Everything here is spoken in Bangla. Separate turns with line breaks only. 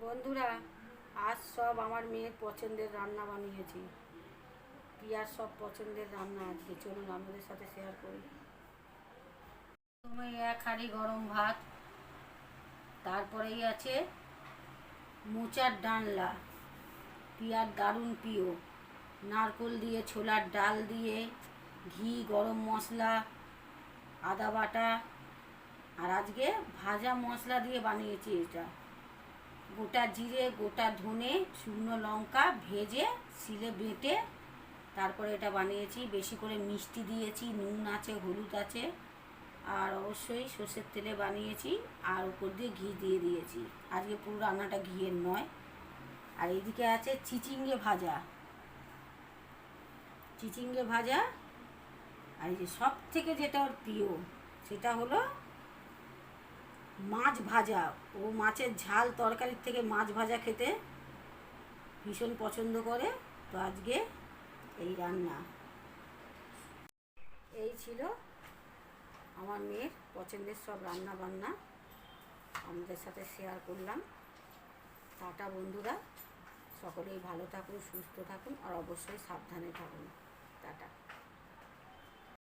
বন্ধুরা, আজ সব আমার মেয়ের পছন্দের রান্না বানিয়েছি। পিয়ার সব পছন্দের রান্না আজকে, চলুন আপনাদের সাথে শেয়ার করি। প্রথমে এক হাঁড়ি গরম ভাত, তারপরেই আছে মোচার ডালনা, পিয়ার দারুণ প্রিয়। নারকোল দিয়ে, ছোলার ডাল দিয়ে, ঘি, গরম মশলা, আদা বাটা, আর আজকে ভাজা মশলা দিয়ে বানিয়েছি এটা। গোটা জিরে, গোটা ধনে, শুকনো লঙ্কা ভেজে শিলে বেটে তারপরে এটা বানিয়েছি। বেশি করে মিষ্টি দিয়েছি, নুন আছে, হলুদ আছে, আর অবশ্যই সর্ষের তেলে বানিয়েছি, আর উপর দিয়ে ঘি দিয়ে দিয়েছি। আজকে পুরো রান্নাটা ঘিয়ের নয়। আর এদিকে আছে চিচিঙ্গে ভাজা, চিচিঙ্গে ভাজা। আর এই যে সব থেকে যেটা ওর প্রিয় সেটা হলো মাছ ভাজা। ও মাছের ঝাল তরকারির থেকে মাছ ভাজা খেতে ভীষণ পছন্দ করে। তো আজকে এই রান্না। এই ছিল আমার মেয়ের পছন্দের সব রান্না বান্না, আমাদের সাথে শেয়ার করলাম। টাটা বন্ধুরা, সকলেই ভালো থাকুন, সুস্থ থাকুন, আর অবশ্যই সাবধানে থাকুন। টাটা।